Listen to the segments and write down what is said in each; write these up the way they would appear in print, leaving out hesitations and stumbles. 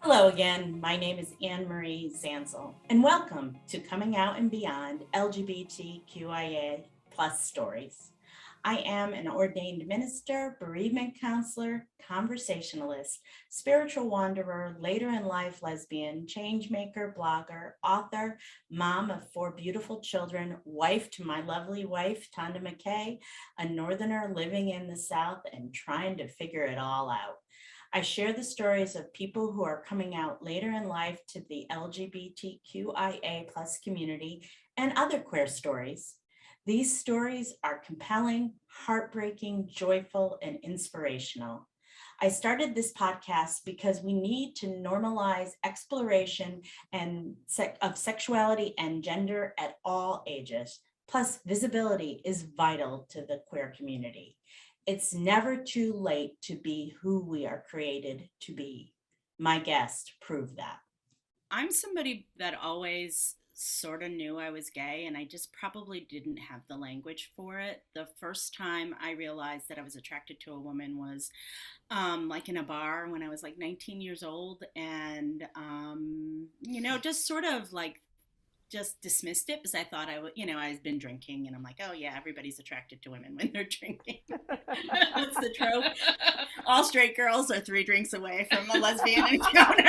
Hello again. My name is Anne Marie Zanzel, and welcome to Coming Out and Beyond LGBTQIA Plus Stories. I am an ordained minister, bereavement counselor, conversationalist, spiritual wanderer, later in life lesbian, change maker, blogger, author, mom of four beautiful children, wife to my lovely wife, Tonda McKay, a northerner living in the South and trying to figure it all out. I share the stories of people who are coming out later in life to the LGBTQIA plus community and other queer stories. These stories are compelling, heartbreaking, joyful, and inspirational. I started this podcast because we need to normalize exploration of sexuality and gender at all ages. Plus, visibility is vital to the queer community. It's never too late to be who we are created to be. My guest proved that. I'm somebody that always sort of knew I was gay, and I just probably didn't have the language for it. The first time I realized that I was attracted to a woman was like in a bar when I was like 19 years old, and just sort of like just dismissed it because I thought I would, I had been drinking and I'm like, oh yeah, everybody's attracted to women when they're drinking. What's the trope? All straight girls are 3 drinks away from a lesbian encounter.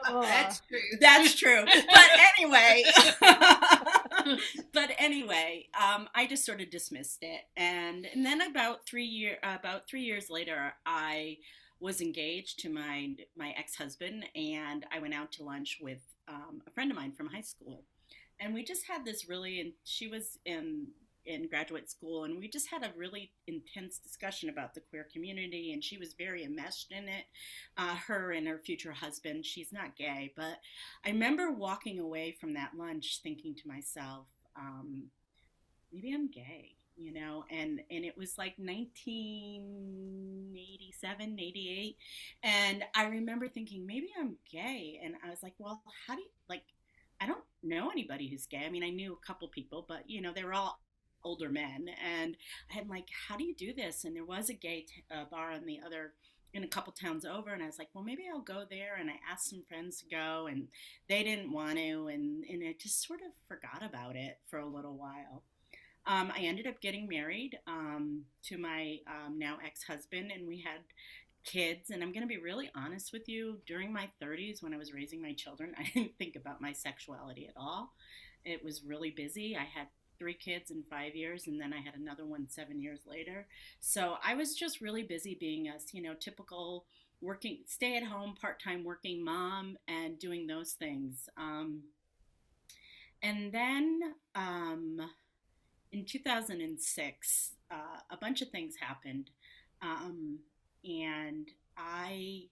That's true. That's true. But anyway, I just sort of dismissed it, and then about 3 years later, I was engaged to my ex husband, and I went out to lunch with a friend of mine from high school, and we just had this really, and she was in graduate school, and we just had a really intense discussion about the queer community, and she was very enmeshed in it. Her and her future husband, she's not gay, but I remember walking away from that lunch thinking to myself, maybe I'm gay, and it was like 1987, 88, and I remember thinking maybe I'm gay, and I was like, well, how do you, like, I don't know anybody who's gay. I mean, I knew a couple people, but they were all older men, and I had like, how do you do this? And there was a gay bar on the other, in a couple towns over, and I was like, well, maybe I'll go there. And I asked some friends to go, and they didn't want to, and I just sort of forgot about it for a little while. I ended up getting married to my now ex-husband, and we had kids. And I'm going to be really honest with you, during my 30s when I was raising my children, I didn't think about my sexuality at all. It was really busy. I had 3 kids in 5 years, and then I had another one 7 years later. So I was just really busy being a typical working, stay at home, part time working mom, and doing those things. And then in 2006, a bunch of things happened, um, and I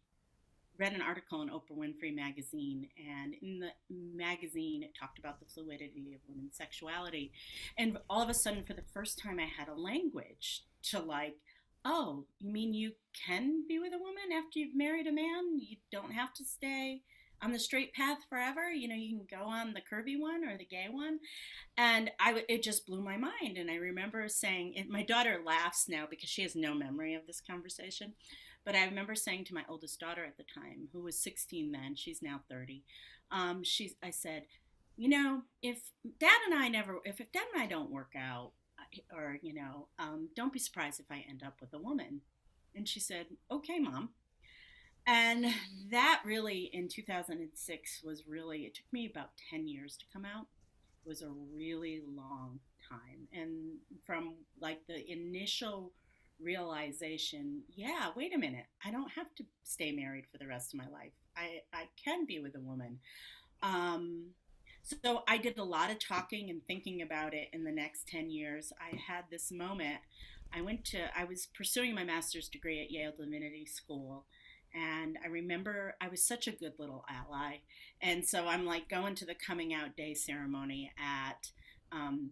read an article in Oprah Winfrey magazine, and in the magazine it talked about the fluidity of women's sexuality, and all of a sudden, for the first time, I had a language to, like, oh, you mean you can be with a woman after you've married a man? You don't have to stay on the straight path forever. You can go on the curvy one or the gay one, and it just blew my mind. And I remember saying, my daughter laughs now because she has no memory of this conversation, but I remember saying to my oldest daughter at the time, who was 16 then, she's now 30, I said, if dad and I don't work out, or don't be surprised if I end up with a woman. And she said, okay, mom. And that really, in 2006, was really, it took me about 10 years to come out. It was a really long time. And from like the initial realization, yeah, wait a minute, I don't have to stay married for the rest of my life. I can be with a woman. Um, so I did a lot of talking and thinking about it in the next 10 years. I had this moment. I was pursuing my master's degree at Yale Divinity School. And I remember I was such a good little ally. And so I'm like going to the coming out day ceremony at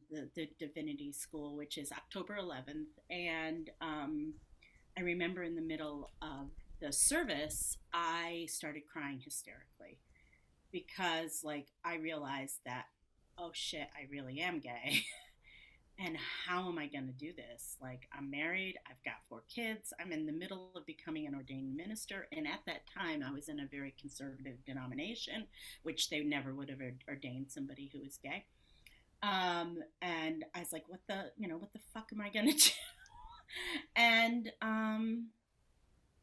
the Divinity School, which is October 11th. And I remember in the middle of the service, I started crying hysterically because, like, I realized that, oh shit, I really am gay. And how am I going to do this? Like, I'm married, I've got 4 kids, I'm in the middle of becoming an ordained minister. And at that time, I was in a very conservative denomination, which they never would have ordained somebody who was gay. And I was like, what the fuck am I going to do? And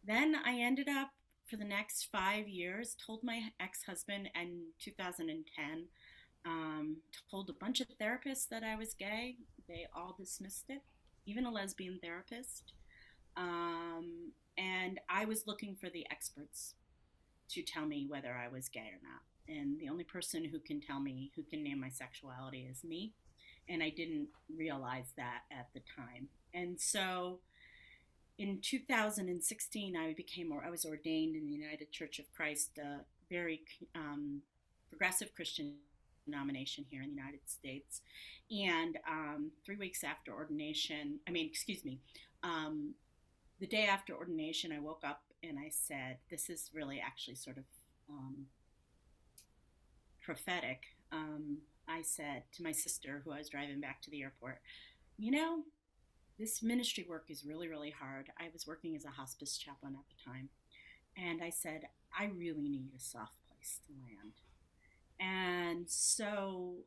then I ended up, for the next 5 years, told my ex-husband in 2010, told a bunch of therapists that I was gay. They all dismissed it, even a lesbian therapist. And I was looking for the experts to tell me whether I was gay or not. And the only person who can tell me, who can name my sexuality, is me. And I didn't realize that at the time. And so in 2016, I was ordained in the United Church of Christ, a very progressive Christian denomination here in the United States. And 3 weeks after ordination, the day after ordination, I woke up and I said, this is really actually sort of prophetic. I said to my sister, who I was driving back to the airport, this ministry work is really, really hard. I was working as a hospice chaplain at the time. And I said, I really need a soft place to land. And so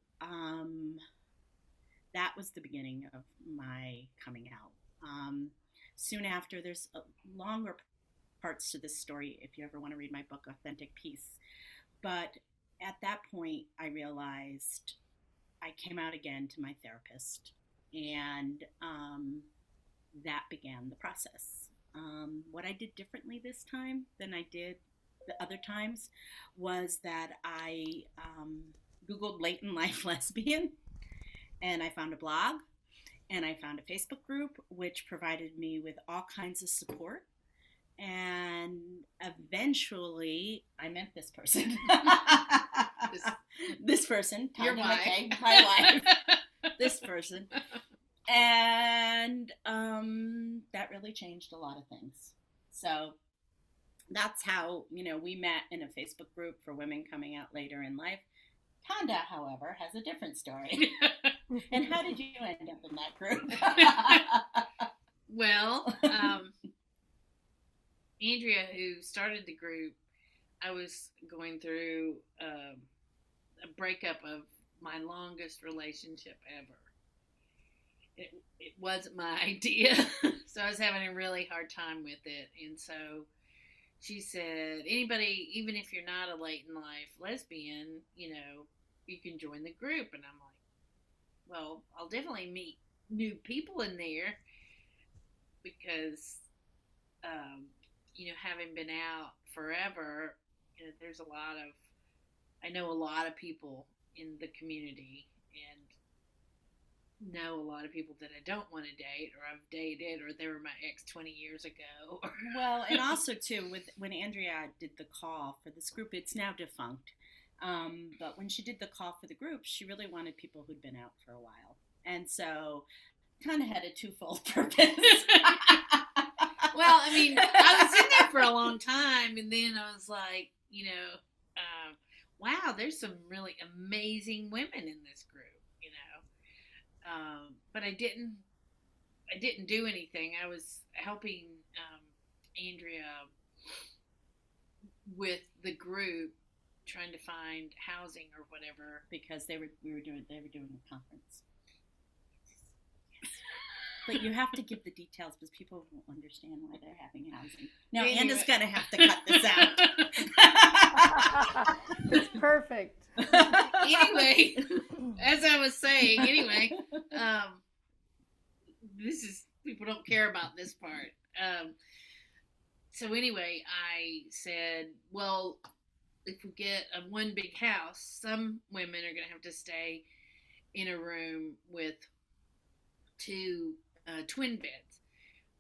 that was the beginning of my coming out. Soon after, there's longer parts to this story if you ever want to read my book, Authentic Peace. But at that point, I realized I came out again to my therapist, and that began the process. What I did differently this time than I did the other times was that I Googled late in life lesbian, and I found a blog, and I found a Facebook group, which provided me with all kinds of support. And eventually, I met this person. This person, Your Tonda wife. McKay, my wife. This person. And that really changed a lot of things. So that's how, we met in a Facebook group for women coming out later in life. Tonda, however, has a different story. And how did you end up in that group? Well, Andrea, who started the group, I was going through a breakup of my longest relationship ever. It wasn't my idea, so I was having a really hard time with it. And so she said, anybody, even if you're not a late in life lesbian, you can join the group. And I'm like, well, I'll definitely meet new people in there because, having been out forever, there's I know a lot of people in the community and know a lot of people that I don't want to date, or I've dated, or they were my ex 20 years ago. Well, and also too, when Andrea did the call for this group, it's now defunct. But when she did the call for the group, she really wanted people who'd been out for a while. And so kind of had a twofold purpose. Well, I was in there for a long time, and then I was like, wow, there's some really amazing women in this group, but I didn't do anything. I was helping Andrea with the group, trying to find housing or whatever, because they were doing a conference. But you have to give the details because people won't understand why they're having housing. Now, Anyway. Anna's going to have to cut this out. It's perfect. Anyway, as I was saying, people don't care about this part. So anyway, I said, well, if we get one big house, some women are going to have to stay in a room with two twin beds,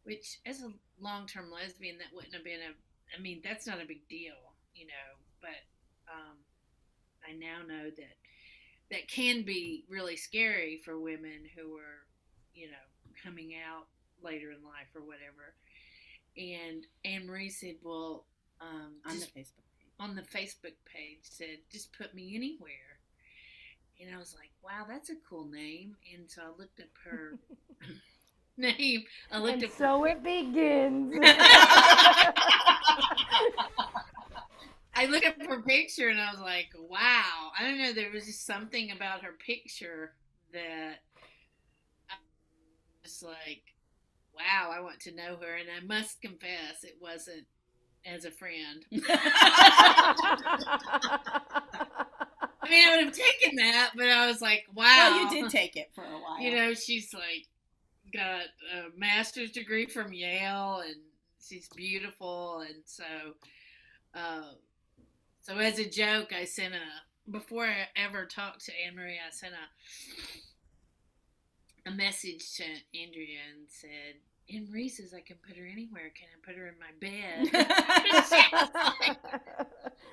which as a long-term lesbian, that wouldn't have been that's not a big deal, but I now know that can be really scary for women who are, coming out later in life or whatever. And Anne Marie said, well, on the Facebook page said, just put me anywhere. And I was like, wow, that's a cool name. And so I looked up her name. I looked And up so her it begins. I looked up her picture and I was like, wow. I don't know. There was just something about her picture that I was like, wow, I want to know her. And I must confess, it wasn't as a friend. I mean, I would have taken that, but I was like, wow. Well, you did take it for a while. You know, she's like got a master's degree from Yale, and she's beautiful. And so, so as a joke, I sent before I ever talked to Anne Marie, I sent a message to Andrea and said, Anne Marie says I can put her anywhere. Can I put her in my bed? Like,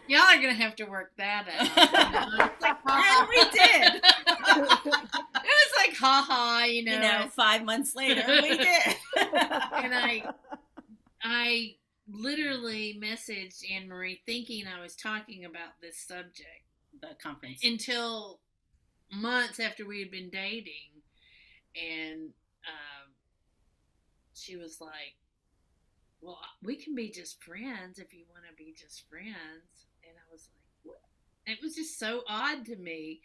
y'all are going to have to work that out. Like, And we did. It was like, ha, you know. 5 months later, we did. And I literally messaged Anne Marie thinking I was talking about this subject. The conference. Until months after we had been dating. And she was like, well, we can be just friends if you want to be just friends. And I was like, what? It was just so odd to me.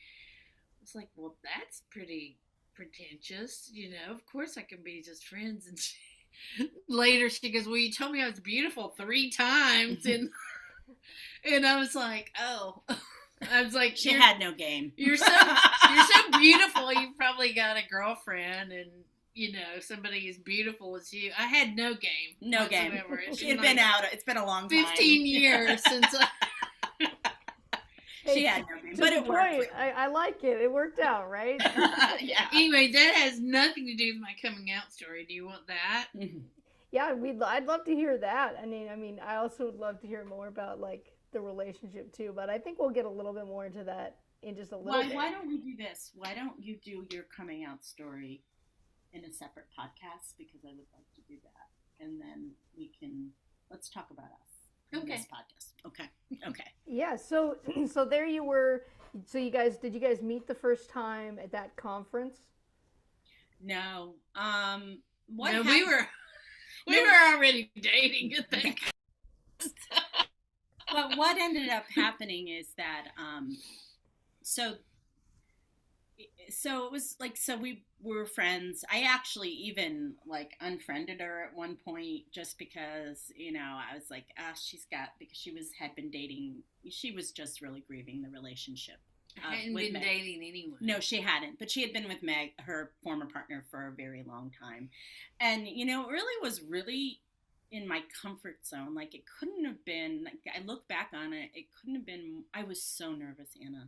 I was like, well, that's pretty pretentious. You know, of course I can be just friends. And later she goes, well, you told me I was beautiful 3 times. And I was like, oh. I was like, she had no game. You're so beautiful. You've probably got a girlfriend, and you know somebody as beautiful as you. I had no game. No game. She had been out. It's been a long 15 years since. She had no game, but it worked. I like it. It worked out, right? Yeah. Anyway, that has nothing to do with my coming out story. Do you want that? Mm-hmm. Yeah, I'd love to hear that. I mean, I also would love to hear more about like the relationship too, but I think we'll get a little bit more into that in just a little bit. Why don't we do this? Why don't you do your coming out story in a separate podcast, because I would like to do that, and then let's talk about us in this podcast. Okay. Yeah. So there you were. So did you guys meet the first time at that conference? No. We were already dating. I think. But what ended up happening is that, so it was like, so we were friends. I actually even like unfriended her at one point just because, you know, I was like, because she had been dating, she was just really grieving the relationship. Hadn't been dating anyone. No, she hadn't. But she had been with Meg, her former partner, for a very long time. And, you know, it really was in my comfort zone. Like, it couldn't have been, like, I look back on it, it couldn't have been, I was so nervous, Anna.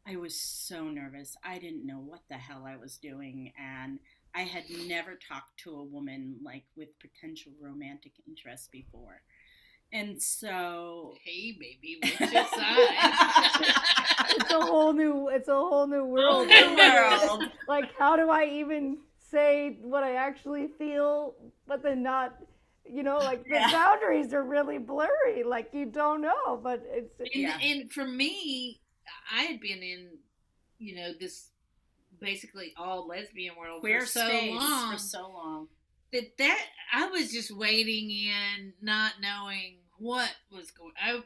I was so nervous. I didn't know what the hell I was doing. And I had never talked to a woman, like, with potential romantic interest before. And so, hey, baby, what's your sign? It's a whole new world. Whole new world. Like, how do I even say what I actually feel, but then not, you know, like the boundaries are really blurry. Like, you don't know, but it's. And for me, I had been in, you know, this basically all lesbian world for so long. That I was just waiting in, not knowing what was going on.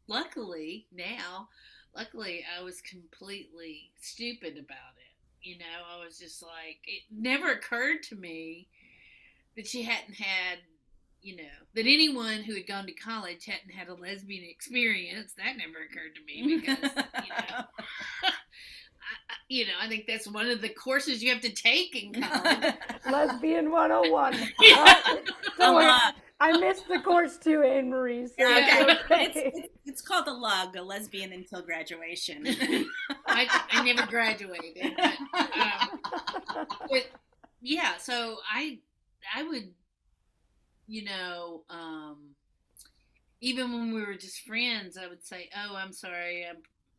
Luckily, I was completely stupid about it. You know, I was just like, it never occurred to me that she hadn't had, you know, that anyone who had gone to college hadn't had a lesbian experience. That never occurred to me because, I think that's one of the courses you have to take in college. Lesbian 101. I missed the course too, Anne Marie. So it's called a lug, a lesbian until graduation. I never graduated. But yeah, so I would, you know, even when we were just friends, I would say, "Oh, I'm sorry,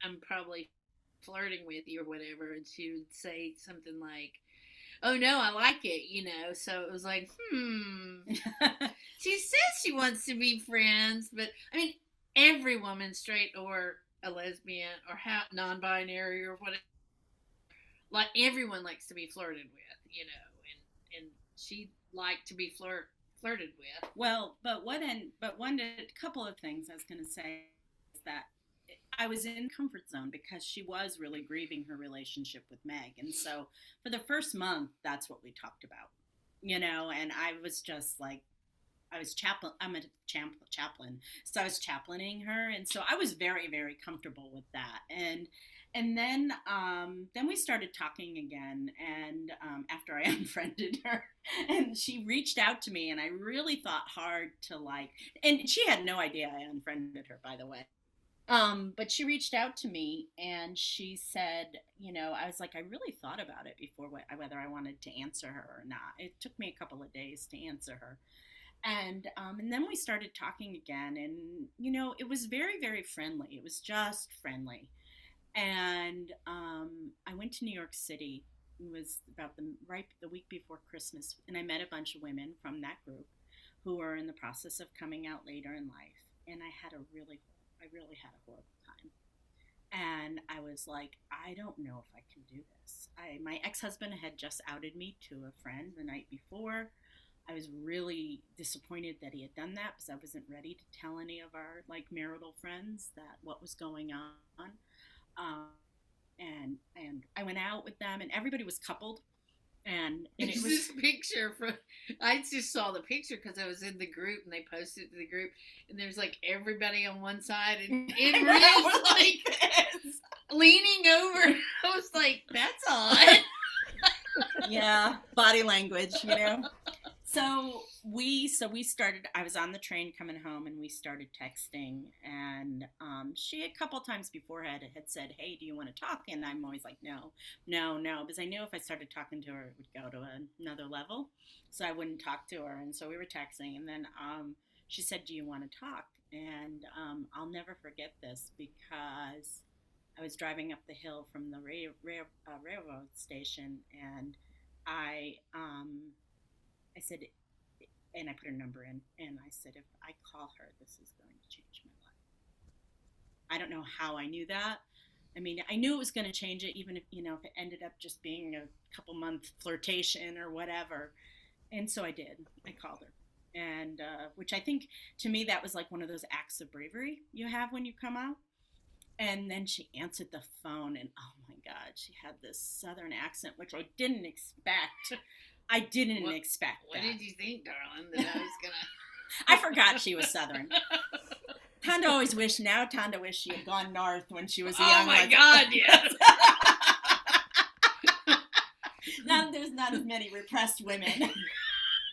I'm probably flirting with you or whatever," and she would say something like, "Oh no, I like it," you know. So it was like, she says she wants to be friends, but I mean, every woman, straight or a lesbian or non-binary or whatever, like everyone likes to be flirted with, and she liked to be flirted with. Well, but a couple of things I was going to say is that I was in comfort zone because she was really grieving her relationship with Meg, and so for the first month, that's what we talked about, and I was just like, I'm a chaplain, so I was chaplaining her, and so I was very, very comfortable with that. And then we started talking again, and after I unfriended her, and she reached out to me, and I really thought hard to and she had no idea I unfriended her, by the way. But she reached out to me and she said, I was like, I really thought about it before whether I wanted to answer her or not. It took me a couple of days to answer her. And then we started talking again, and it was very, very friendly. It was just friendly. And I went to New York City. It was about the week before Christmas, and I met a bunch of women from that group who were in the process of coming out later in life. And I really had a horrible time. And I was like, I don't know if I can do this. My ex-husband had just outed me to a friend the night before. I was really disappointed that he had done that because I wasn't ready to tell any of our marital friends that what was going on. And I went out with them, and everybody was coupled. And it was this picture I just saw the picture because I was in the group and they posted it to the group, and there's everybody on one side and Marie's leaning over. I was like, that's odd. Yeah, body language, So we started, I was on the train coming home, and we started texting, and she a couple times before had said, hey, do you want to talk? And I'm always like, no, because I knew if I started talking to her, it would go to another level, so I wouldn't talk to her. And so we were texting, and then she said, do you want to talk? And I'll never forget this because I was driving up the hill from the railroad station, and I said, and I put her number in, and I said, if I call her, this is going to change my life. I don't know how I knew that. I mean, I knew it was going to change it, even if, if it ended up just being a couple month flirtation or whatever. And so I did. I called her. And which I think, to me, that was one of those acts of bravery you have when you come out. And then she answered the phone, and oh my God, she had this Southern accent, which I didn't expect. What did you think, darling, that I was going to... I forgot she was Southern. Tonda wished she had gone north when she was a young. Oh my God, yes. Now there's not as many repressed women.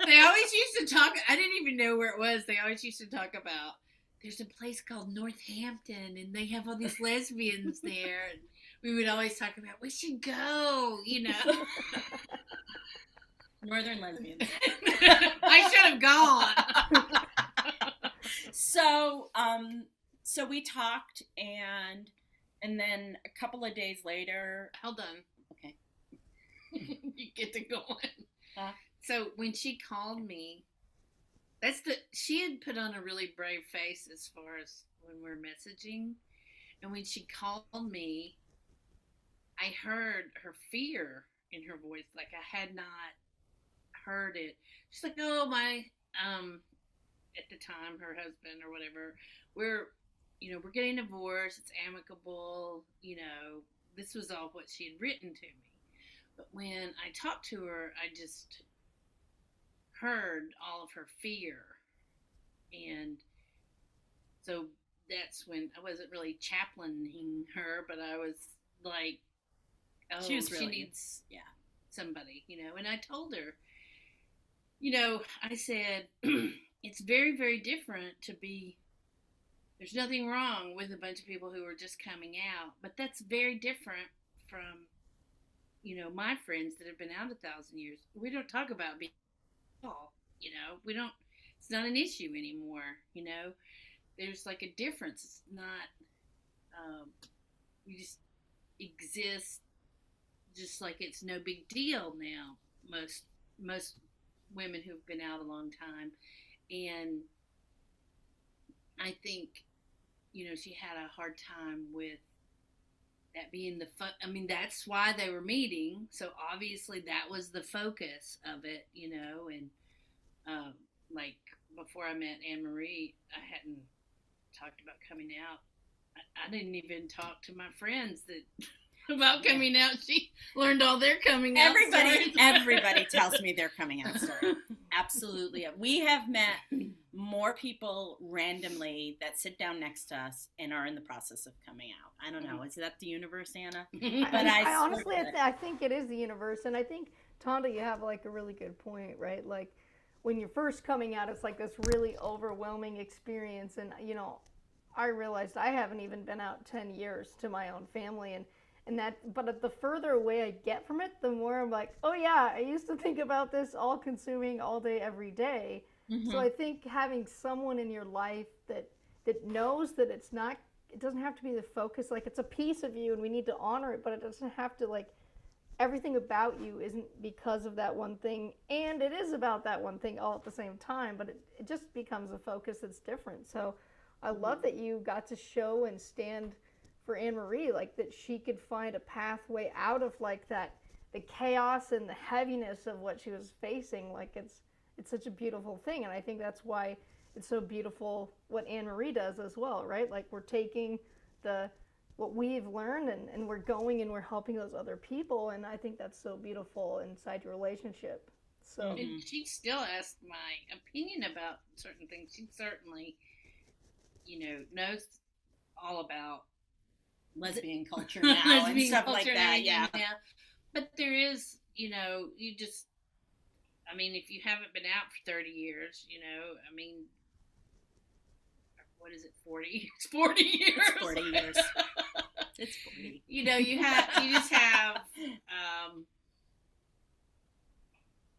They always used to talk, I didn't even know where it was. They always used to talk about, there's a place called Northampton, and they have all these lesbians there. And we would always talk about, we should go, Northern lesbians. I should have gone. So we talked, and then a couple of days later. Hold on. Okay. You get to going. So when she called me, she had put on a really brave face as far as when we're messaging, and when she called me, I heard her fear in her voice, like I had not heard it. She's like, oh, my at the time her husband or whatever, we're getting divorced, it's amicable, this was all what she had written to me. But when I talked to her, I just heard all of her fear, and so that's when I wasn't really chaplaining her, but I was like, oh, she needs somebody, and I told her, I said, it's very, very different to be, there's nothing wrong with a bunch of people who are just coming out, but that's very different from, my friends that have been out 1,000 years. We don't talk about being all, we don't, it's not an issue anymore, there's a difference. It's not, we just exist just like it's no big deal now. Most women who've been out a long time. And I think, she had a hard time with that being I mean, that's why they were meeting. So obviously that was the focus of it, you know. And um, like before I met Anne Marie, I hadn't talked about coming out. I didn't even talk to my friends that about coming out. She learned all their coming out stories. Everybody tells me their coming out story. Absolutely. We have met more people randomly that sit down next to us and are in the process of coming out. I don't know. Is that the universe, Anna? But I honestly, I think it is the universe. And I think, Tonda, you have like a really good point, right? Like when you're first coming out, it's like this really overwhelming experience. And, you know, I realized I haven't even been out 10 years to my own family. And that, but the further away I get from it, the more I'm like, oh yeah, I used to think about this all consuming all day, every day. Mm-hmm. So I think having someone in your life that knows that it's not, it doesn't have to be the focus. Like it's a piece of you and we need to honor it, but it doesn't have to, like, everything about you isn't because of that one thing. And it is about that one thing all at the same time, but it just becomes a focus that's different. So I love that you got to show and stand for Anne Marie, like that she could find a pathway out of like that, the chaos and the heaviness of what she was facing. Like it's such a beautiful thing. And I think that's why it's so beautiful what Anne Marie does as well, right? Like we're taking what we've learned and we're going and we're helping those other people. And I think that's so beautiful inside your relationship. So and she still asks my opinion about certain things. She certainly, you know, knows all about lesbian culture now and stuff like that. Yeah. But there is, you know, I mean, if you haven't been out for 30 years, you know, I mean, what is it, 40? It's 40 years. It's 40 years. It's 40. You know, you just have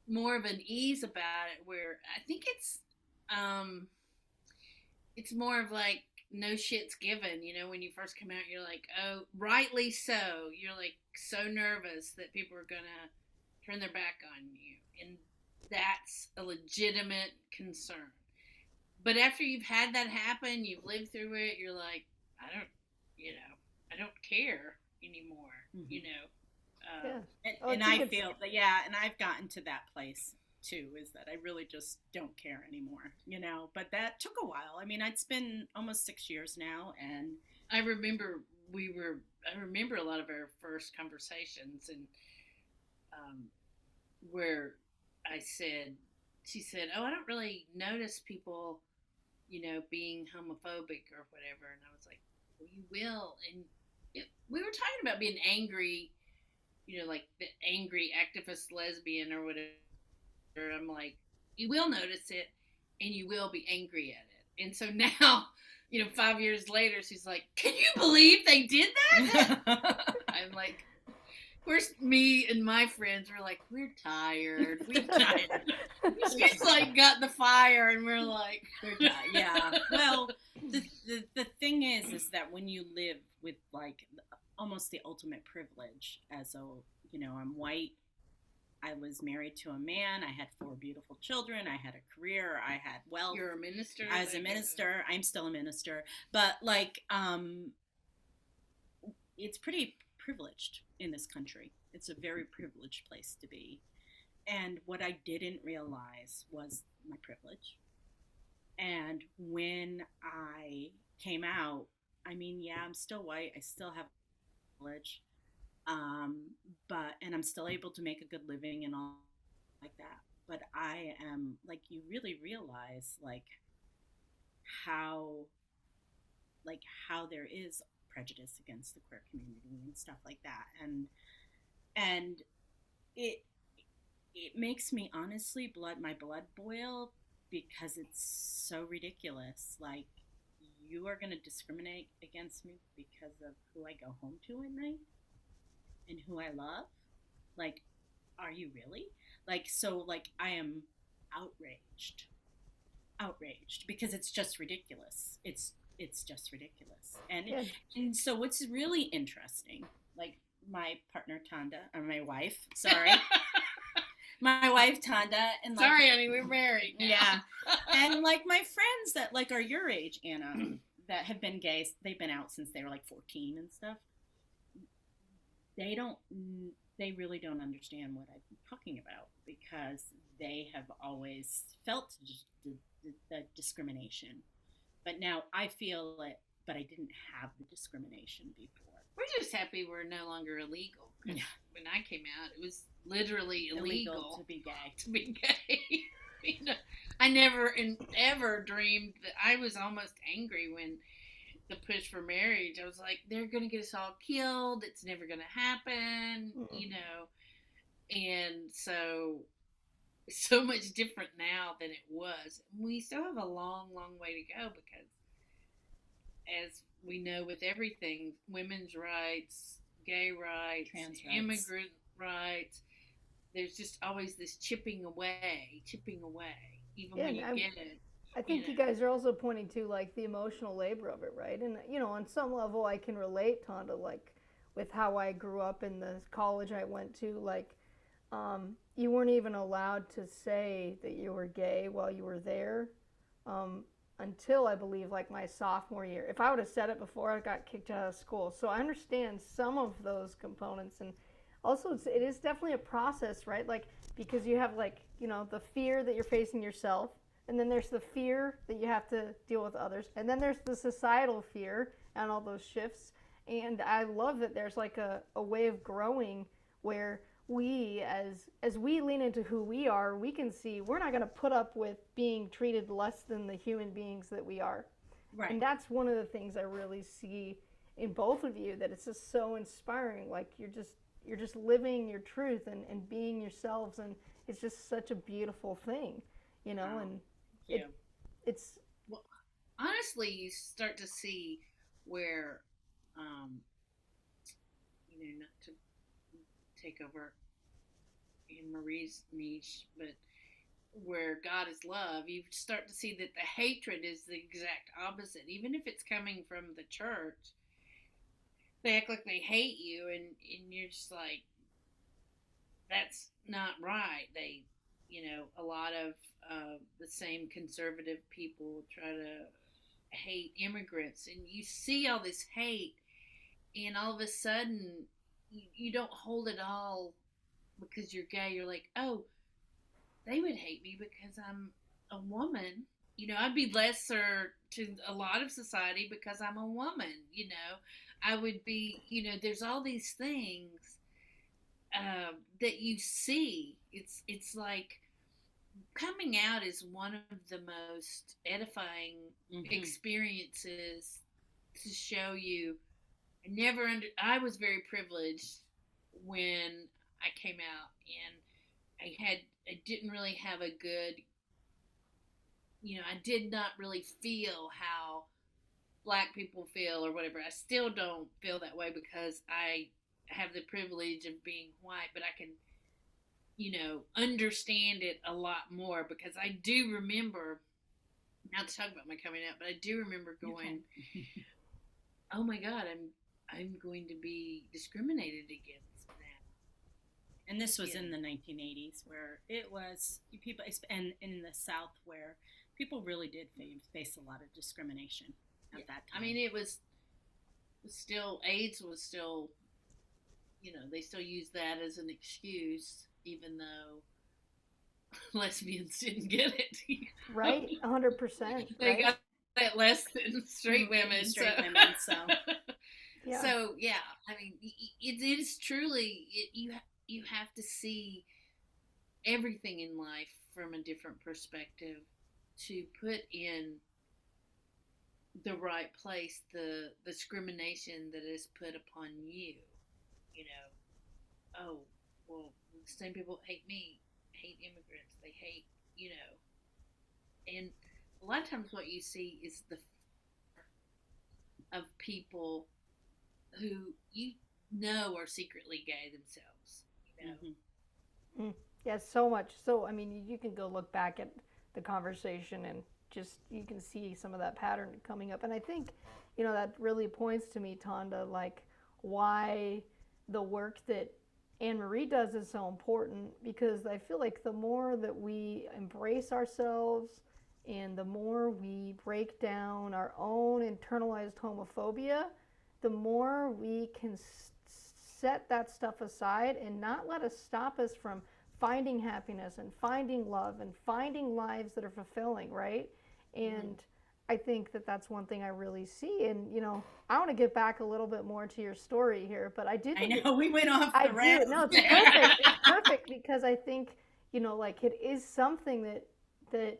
more of an ease about it, where I think it's more of like, no shit's given, you know. When you first come out, you're like, oh, rightly so, you're like so nervous that people are gonna turn their back on you, and that's a legitimate concern. But after you've had that happen, you've lived through it, you're like, I don't care anymore. Mm-hmm. You know. And I feel that, yeah, and I've gotten to that place too, is that I really just don't care anymore, you know. But that took a while. I mean, it's been almost 6 years now, and I remember a lot of our first conversations, and where she said, oh, I don't really notice people, you know, being homophobic or whatever. And I was like, well, you will. And we were talking about being angry, you know, like the angry activist lesbian or whatever. I'm like, you will notice it and you will be angry at it. And so now, you know, 5 years later, she's like, can you believe they did that? I'm like, where's me and my friends? We're like, we're tired. She's like got the fire and we're like, we're tired. Yeah. Well, the thing is that when you live with like almost the ultimate privilege as a, you know, I'm white, I was married to a man. I had 4 beautiful children. I had a career. I had wealth. You're a minister? I was a minister. I'm still a minister. But like, it's pretty privileged in this country. It's a very privileged place to be. And what I didn't realize was my privilege. And when I came out, I mean, yeah, I'm still white. I still have privilege. And I'm still able to make a good living and all like that. But I am, like, you really realize like how there is prejudice against the queer community and stuff like that. And it makes me honestly my blood boil, because it's so ridiculous. Like, you are going to discriminate against me because of who I go home to at night and who I love? Like, are you really? Like, so, like, I am outraged because it's just ridiculous. It's just ridiculous. And so what's really interesting, like, my partner Tonda, or my wife, sorry, my wife Tonda, and like, sorry, honey, we're married now. Yeah, and like my friends that like are your age, Anna, that have been gay, they've been out since they were like 14 and stuff. they don't, they really don't understand what I'm talking about because they have always felt the discrimination. But now I feel it, but I didn't have the discrimination before. We're just happy we're no longer illegal. Because when I came out, it was literally illegal to be gay. To be gay. You know, I never and ever dreamed that. I was almost angry when the push for marriage. I was like, they're going to get us all killed. It's never going to happen, you know. And so much different now than it was. We still have a long, long way to go because, as we know with everything, women's rights, gay rights, trans rights, immigrant rights, there's just always this chipping away, even when you get it. I think you guys are also pointing to like the emotional labor of it, right? And on some level, I can relate, Tonda, like with how I grew up in the college I went to. Like, you weren't even allowed to say that you were gay while you were there, until I believe like my sophomore year. If I would have said it before, I got kicked out of school. So I understand some of those components, and also it is definitely a process, right? Like, because you have like the fear that you're facing yourself, and then there's the fear that you have to deal with others, and then there's the societal fear and all those shifts. And I love that there's like a way of growing where we, as we lean into who we are, we can see we're not going to put up with being treated less than the human beings that we are. Right. And that's one of the things I really see in both of you, that it's just so inspiring. Like, you're just living your truth and being yourselves, and it's just such a beautiful thing, and it's well, honestly, you start to see where, not to take over in Marie's niche, but where God is love, you start to see that the hatred is the exact opposite. Even if it's coming from the church, they act like they hate you, and you're just like, that's not right. They, a lot of the same conservative people try to hate immigrants, and you see all this hate, and all of a sudden, you don't hold it all because you're gay. You're like, oh, they would hate me because I'm a woman. I'd be lesser to a lot of society because I'm a woman. I would be, there's all these things that you see. It's like coming out is one of the most edifying experiences to show you. I was very privileged when I came out, and I didn't really have a good, I did not really feel how black people feel or whatever. I still don't feel that way because I have the privilege of being white, but I can, understand it a lot more because I do remember, not to talk about my coming out, but I do remember going, oh my God, I'm going to be discriminated against now. And this was in the 1980s, where it was people, and in the South, where people really did face a lot of discrimination at that time. I mean, it was still, AIDS was still, they still use that as an excuse, even though lesbians didn't get it. Right, 100%. They got that less than straight women. So. Yeah. So yeah, I mean, it is truly you have to see everything in life from a different perspective to put in the right place the discrimination that is put upon you. Oh, well, the same people hate me, hate immigrants, they hate, and a lot of times what you see is the of people who are secretly gay themselves. Yeah, so much. So, I mean, you can go look back at the conversation and just, you can see some of that pattern coming up. And I think, that really points to me, Tonda, like why the work that Anne Marie does is so important, because I feel like the more that we embrace ourselves and the more we break down our own internalized homophobia, the more we can set that stuff aside and not let us stop us from finding happiness and finding love and finding lives that are fulfilling, right? And I think that that's one thing I really see. And, I want to get back a little bit more to your story here, but I do I think know we went off I the do. rails. No, it's perfect. It's perfect because I think, like it is something that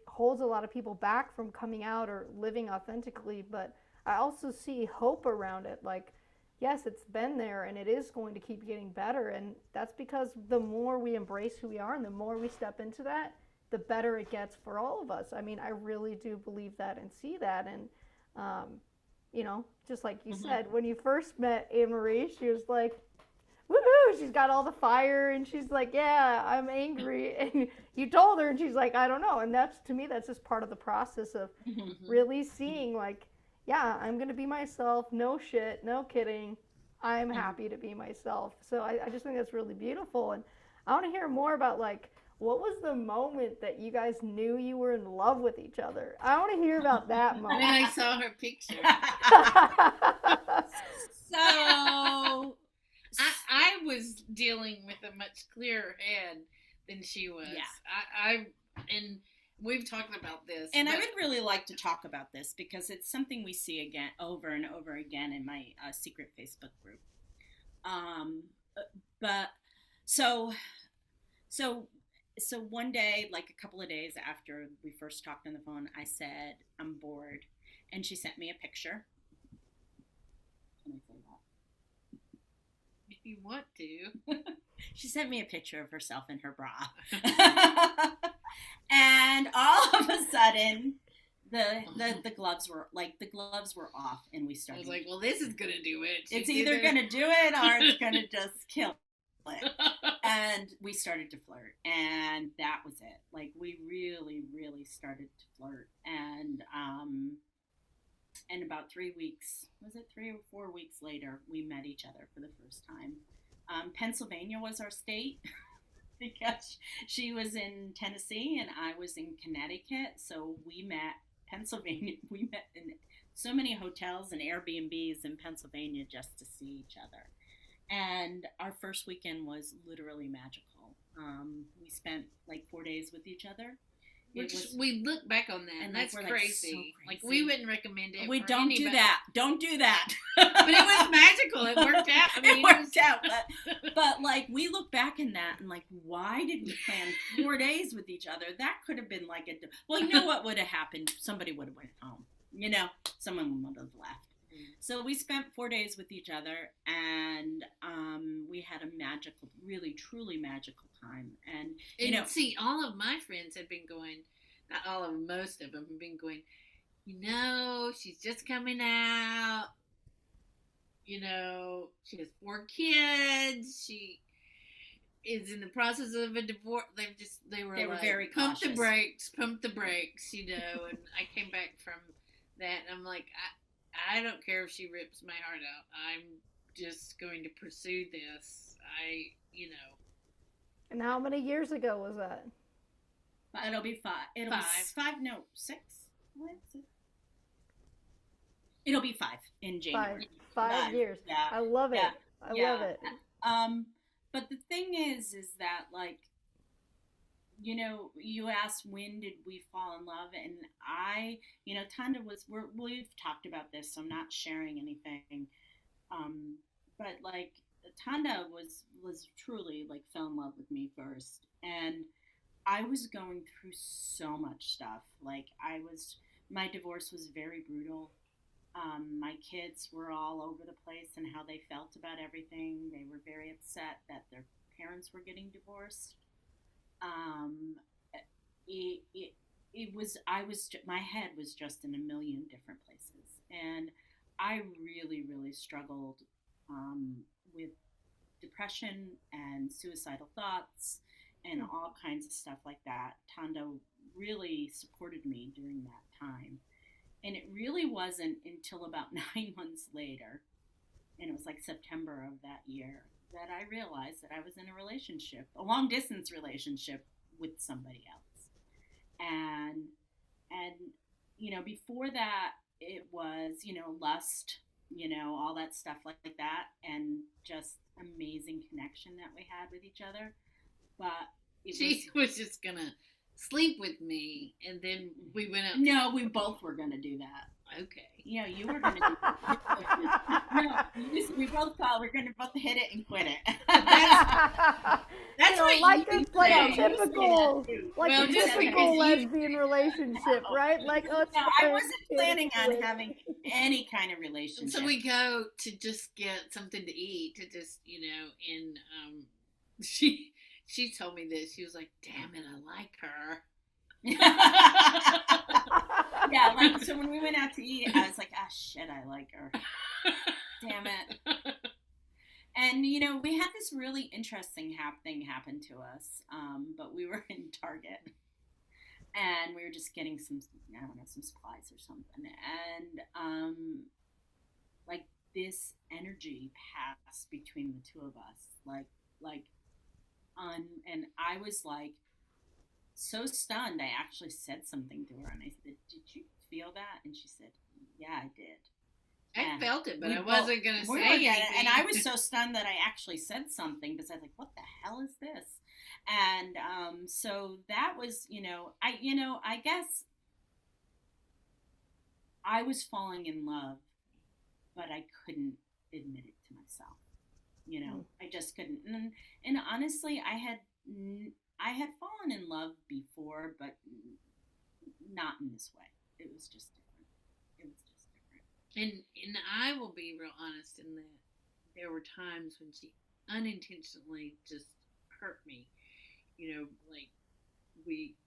holds a lot of people back from coming out or living authentically, but I also see hope around it. Like, yes, it's been there and it is going to keep getting better. And that's because the more we embrace who we are and the more we step into that, the better it gets for all of us. I mean, I really do believe that and see that. And, just like you said, when you first met Anne Marie, she was like, woohoo, she's got all the fire and she's like, yeah, I'm angry. And you told her and she's like, I don't know. And that's, to me, that's just part of the process of really seeing like, yeah, I'm going to be myself. No shit, no kidding. I'm happy to be myself. So I just think that's really beautiful. And I want to hear more about like, what was the moment that you guys knew you were in love with each other? I want to hear about that moment. When I saw her picture. So I was dealing with a much clearer head than she was. Yeah. And we've talked about this. And I would really like to talk about this because it's something we see again over and over again in my secret Facebook group. But so one day, like a couple of days after we first talked on the phone, I said, I'm bored. And she sent me a picture. Can I say that? If you want to. She sent me a picture of herself in her bra. And all of a sudden, the gloves were off and we I started. was like, well, this is going to do it. It's either going to do it or it's going to just kill it. And we started to flirt, and that was it. Like, we really, really started to flirt. And about 3 weeks, was it 3 or 4 weeks later, we met each other for the first time. Pennsylvania was our state because she was in Tennessee and I was in Connecticut. So we met in so many hotels and Airbnbs in Pennsylvania just to see each other. And our first weekend was literally magical. We spent like 4 days with each other. We look back on that, and that's like, crazy. so crazy. Like, we wouldn't recommend it. We for don't anybody. do that. Don't do that. But it was magical. It worked out. I mean, it worked out. But like, we look back in that and like, why did we plan 4 days with each other? That could have been like well, you know what would have happened? Somebody would have went home. Someone would have left. So we spent 4 days with each other, and we had a magical, really, truly magical time. And see, all of my friends have been going, not all of them, most of them have been going, she's just coming out. She has 4 kids. She is in the process of a divorce. They were like, very pump cautious. pump the brakes, And I came back from that, and I'm like, I don't care if she rips my heart out. I'm just going to pursue this. And how many years ago was that? It'll be 5. It'll be 5. No, 6. What is it? It'll be 5 in January. 5 years. Yeah. I love it. Yeah. I love it. But the thing is that like, you asked when did we fall in love, and Tonda we've talked about this, so I'm not sharing anything. But like, Tonda was truly like fell in love with me first, and I was going through so much stuff. Like, my divorce was very brutal. My kids were all over the place and how they felt about everything. They were very upset that their parents were getting divorced. My head was just in a million different places, and I really, really struggled with depression and suicidal thoughts and all kinds of stuff like that. Tonda really supported me during that time. And it really wasn't until about 9 months later, and it was like September of that year, that I realized that I was in a long distance relationship with somebody else. And before that, it was, lust, all that stuff like that, and just amazing connection that we had with each other. But she was just gonna sleep with me, and then we went up. No, we both were gonna do that. Okay. You were gonna do that. No, we both thought we were gonna both hit it and quit it. That's what like you a, like a say. typical, like Well, a just typical because lesbian relationship, right? Like, oh, No, I wasn't planning on having any kind of relationship. So we go to just get something to eat, to just, and she told me this. She was like, "Damn it, I like her." Yeah, like, so when we went out to eat, I was like, ah, shit, I like her. Damn it. And, we had this really interesting thing happen to us, but we were in Target, and we were just getting some supplies or something, and, like, this energy passed between the two of us, and I was, like, so stunned, I actually said something to her, and I said, "Did you feel that?" And she said, "Yeah, I did." I felt it, but I We wasn't going to say anything. And I was so stunned that I actually said something, because I was like, "What the hell is this?" And so that was, I guess I was falling in love, but I couldn't admit it to myself. I just couldn't. And honestly, I had fallen in love before, but not in this way. It was just different. And I will be real honest in that there were times when she unintentionally just hurt me. Like we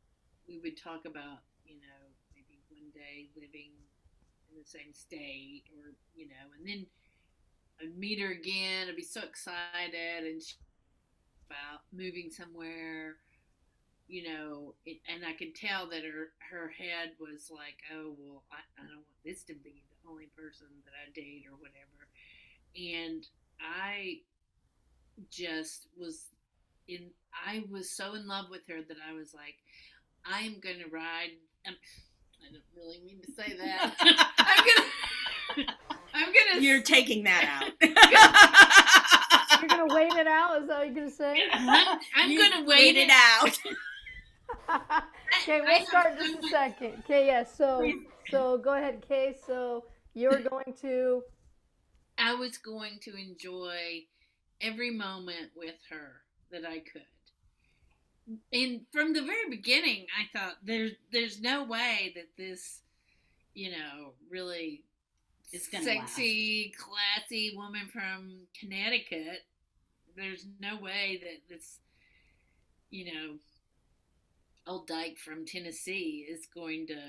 would talk about, maybe one day living in the same state, or and then I'd meet her again. I'd be so excited, and about moving somewhere, and I could tell that her head was like, "Oh, well, I don't want this to be the only person that I date or whatever." And I just was I was so in love with her that I was like, "I'm going to ride." I don't really mean to say that. I'm gonna. You're taking that out. You're gonna wait it out? Is that what you're gonna say? I'm gonna wait it out. Okay, we'll start in just a second. Okay, yes. So go ahead, Kay. So you're going to. I was going to enjoy every moment with her that I could. And from the very beginning, I thought there's no way that this, really It's gonna sexy, classy woman from Connecticut. There's no way that this, old dyke from Tennessee is going to,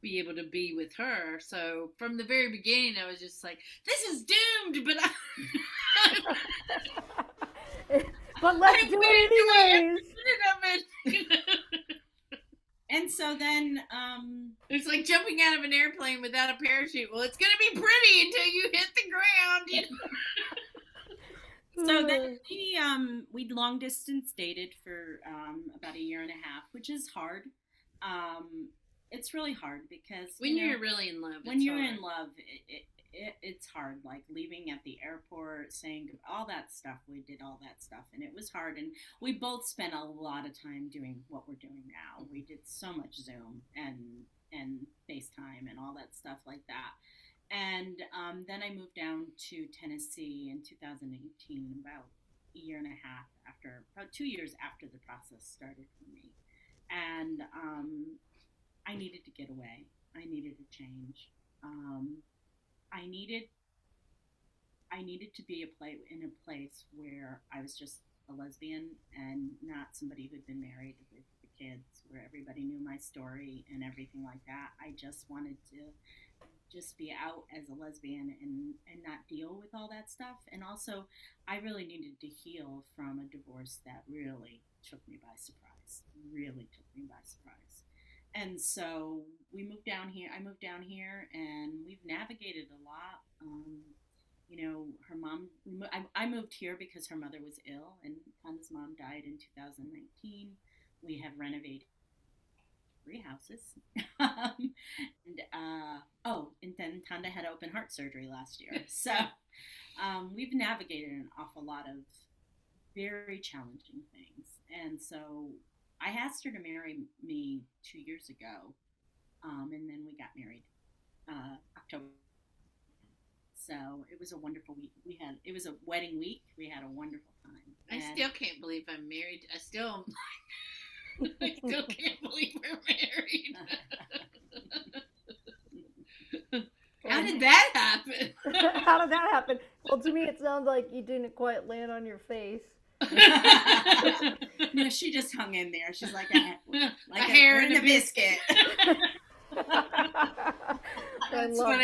be able to be with her. So from the very beginning, I was just like, "This is doomed," but But let's do it anyways. And so then, it's like jumping out of an airplane without a parachute. Well, it's gonna be pretty until you hit the ground. So then we long distance dated for about a year and a half, which is hard. It's really hard because when you're really in love, in love, it's hard. Like leaving at the airport, saying all that stuff. We did all that stuff, and it was hard. And we both spent a lot of time doing what we're doing now. We did so much Zoom and FaceTime and all that stuff like that. And then I moved down to Tennessee in 2018, about a year and a half after, about 2 years after the process started for me. And I needed to get away. I needed to change. I needed to be in a place where I was just a lesbian and not somebody who'd been married with the kids, where everybody knew my story and everything like that. I just wanted to just be out as a lesbian and not deal with all that stuff. And also, I really needed to heal from a divorce that really took me by surprise. And so we moved down here. I moved down here, and we've navigated a lot. Her mom. I moved here because her mother was ill, and Tonda's mom died in 2019. We have renovated 3 houses. And then Tonda had open heart surgery last year. So we've navigated an awful lot of very challenging things. And so I asked her to marry me 2 years ago. And then we got married October. So it was a wonderful week. It was a wedding week. We had a wonderful time. I still can't believe I'm married. I still can't believe we're married. How did that happen? How did that happen? Well, to me, it sounds like you didn't quite land on your face. No, she just hung in there. She's like a hair in and a biscuit. That's what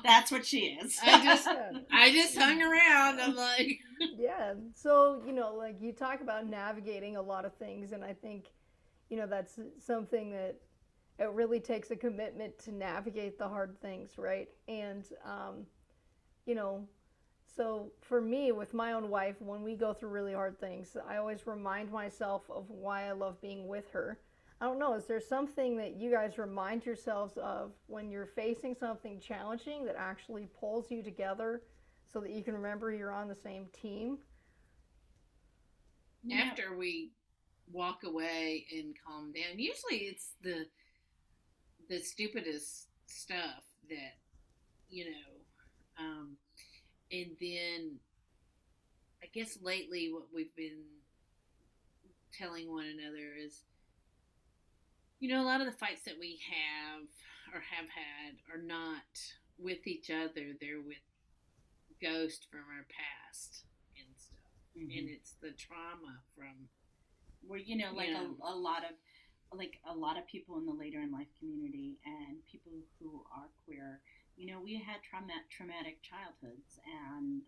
that's what she is. I just hung around. I'm like, yeah. So, like you talk about navigating a lot of things, and I think, that's something that it really takes a commitment to navigate the hard things, right? And, so for me, with my own wife, when we go through really hard things, I always remind myself of why I love being with her. I don't know, is there something that you guys remind yourselves of when you're facing something challenging that actually pulls you together so that you can remember you're on the same team? After we walk away and calm down, usually it's the stupidest stuff that, and then I guess lately what we've been telling one another is, a lot of the fights that we have or have had are not with each other. They're with ghosts from our past and stuff. Mm-hmm. And it's the trauma from where, a lot of people in the later in life community and people who are queer, we had traumatic childhoods, and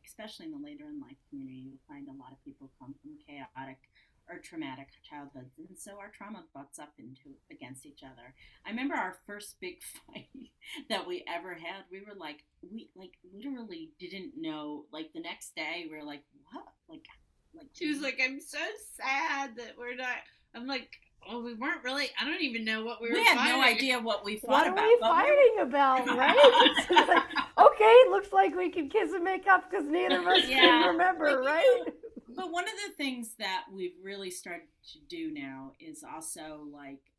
especially in the later in life community, you find a lot of people come from chaotic or traumatic childhoods, and so our trauma butts up against each other. I remember our first big fight that we ever had. We were like, we literally didn't know. Like the next day, we were like, what? Like she was like, I'm so sad that we're not. I'm like, oh, we weren't really. I don't even know what we were. We had no idea what we fought about. What are we fighting about, right? It's like, okay, looks like we can kiss and make up because neither of us can remember, right? But one of the things that we've really started to do now is also like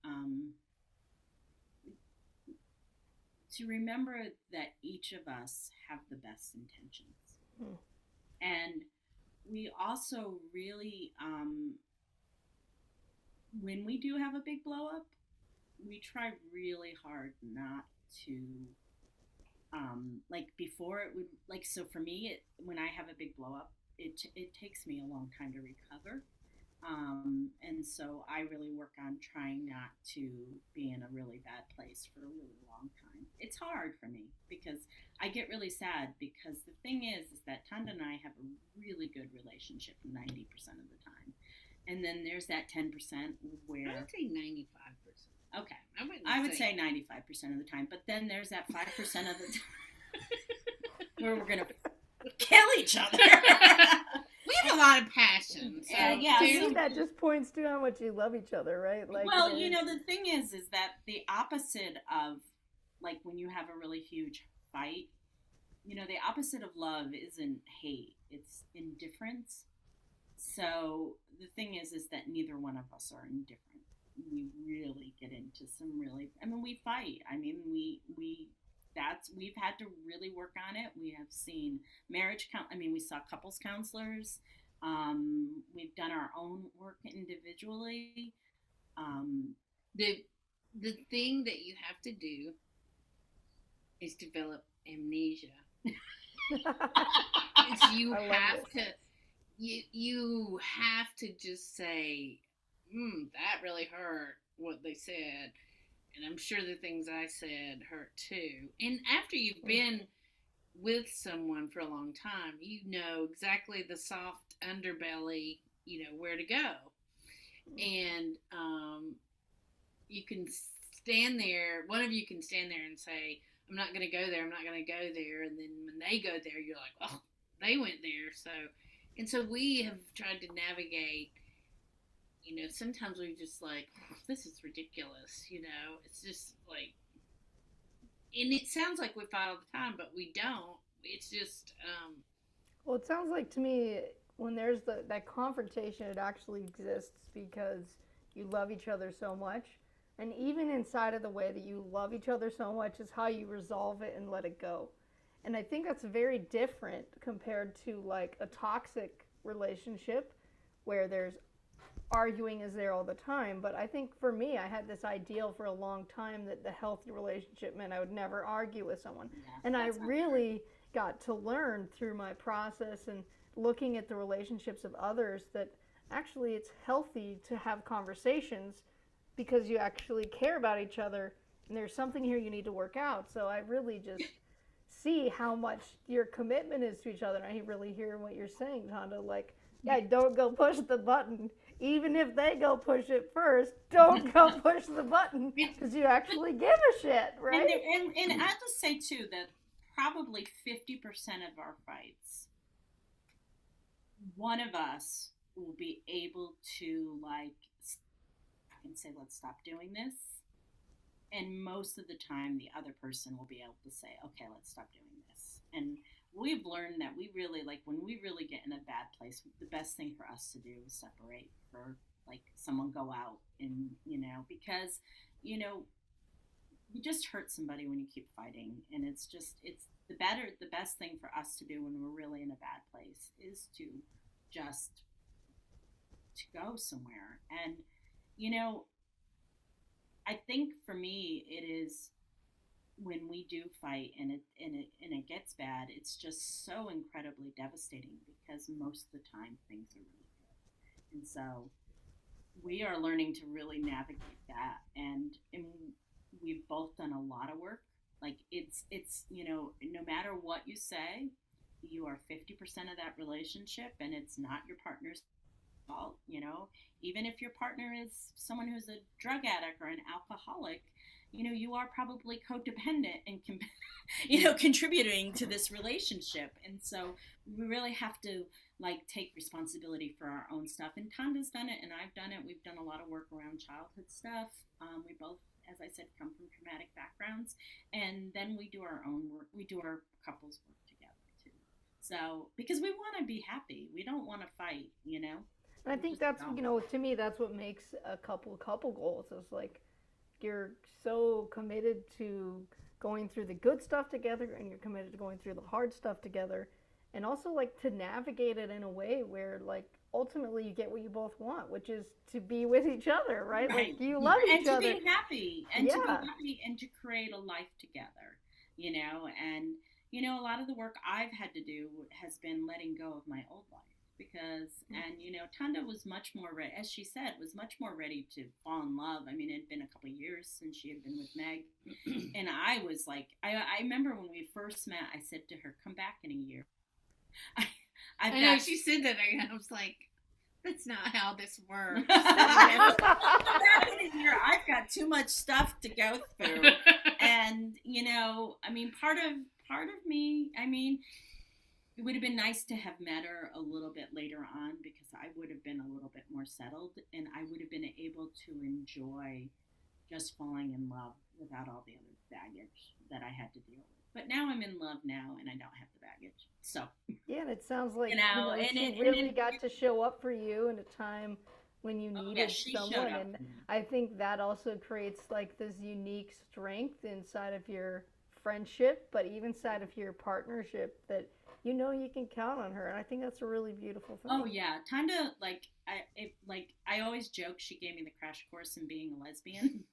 to remember that each of us have the best intentions. And we also really, when we do have a big blow up, we try really hard not to, before it would, so for me, when I have a big blow up, it takes me a long time to recover. And so I really work on trying not to be in a really bad place for a really long time. It's hard for me because I get really sad because the thing is that Tonda and I have a really good relationship 90% of the time. And then there's that 10% where... I would say 95%. Okay. I would say 95% of the time. But then there's that 5% of the time where we're going to kill each other. We have a lot of passion. So I think that just points to how much you love each other, right? Like, well, the thing is that the opposite of, like, when you have a really huge fight, the opposite of love isn't hate. It's indifference. So the thing is that neither one of us are indifferent. We really get into some really, we fight. We've had to really work on it. We have seen we saw couples counselors. We've done our own work individually. The thing that you have to do is develop amnesia. You have to just say, that really hurt what they said. And I'm sure the things I said hurt too. And after you've been with someone for a long time, you know exactly the soft underbelly, where to go. And you can stand there, one of you can stand there and say, I'm not going to go there, I'm not going to go there. And then when they go there, you're like, oh, they went there. So we have tried to navigate, sometimes we just like, this is ridiculous. It's just like, and it sounds like we fight all the time, but we don't. It's just, Well, it sounds like to me when there's that confrontation, it actually exists because you love each other so much. And even inside of the way that you love each other so much is how you resolve it and let it go. And I think that's very different compared to like a toxic relationship where there's arguing is there all the time. But I think for me, I had this ideal for a long time that the healthy relationship meant I would never argue with someone. Yeah, And I that's not really got to learn through my process and looking at the relationships of others that actually it's healthy to have conversations because you actually care about each other and there's something here you need to work out. So I really just see how much your commitment is to each other. And I really hear what you're saying, Tonda. Like, yeah, don't go push the button. Even if they go push it first, don't go push the button because you actually give a shit, right? And I'll just say too that probably 50% of our fights, one of us will be able to like and say, let's stop doing this. And most of the time, the other person will be able to say, okay, let's stop doing this. And we've learned that we really, like, when we really get in a bad place, the best thing for us to do is separate, for like someone go out and, because, you just hurt somebody when you keep fighting. And it's the best thing for us to do when we're really in a bad place is to just to go somewhere. And, I think for me, it is when we do fight and it gets bad, it's just so incredibly devastating because most of the time things are really good. And so we are learning to really navigate that. And we've both done a lot of work. Like it's no matter what you say, you are 50% of that relationship, and it's not your partner's fault. Even if your partner is someone who's a drug addict or an alcoholic, you are probably codependent and contributing to this relationship. And so we really have to like take responsibility for our own stuff. And Tonda's done it, and I've done it. We've done a lot of work around childhood stuff. We both, as I said, come from traumatic backgrounds, and then we do our own work. We do our couples work together too. So because we want to be happy, we don't want to fight. And I think that's, to me, that's what makes a couple goals is like you're so committed to going through the good stuff together and you're committed to going through the hard stuff together and also like to navigate it in a way where like ultimately you get what you both want, which is to be with each other, right? Like you love each other. And to be happy and to be happy and to create a life together, and, a lot of the work I've had to do has been letting go of my old life. Because, and Tonda was much more ready, as she said, was much more ready to fall in love. I mean, it had been a couple of years since she had been with Meg. And I was like, I remember when we first met, I said to her, come back in a year. I know, she said that, and I was like, that's not how this works. Back in a year, I've got too much stuff to go through. And, I mean, part of me, it would have been nice to have met her a little bit later on because I would have been a little bit more settled and I would have been able to enjoy just falling in love without all the other baggage that I had to deal with. But now I'm in love now and I don't have the baggage. So yeah, and it sounds like she really got to show up for you in a time when you needed someone, and I think that also creates like this unique strength inside of your friendship, but even inside of your partnership that you can count on her, and I think that's a really beautiful thing. Oh yeah, Tonda, I always joke she gave me the crash course in being a lesbian.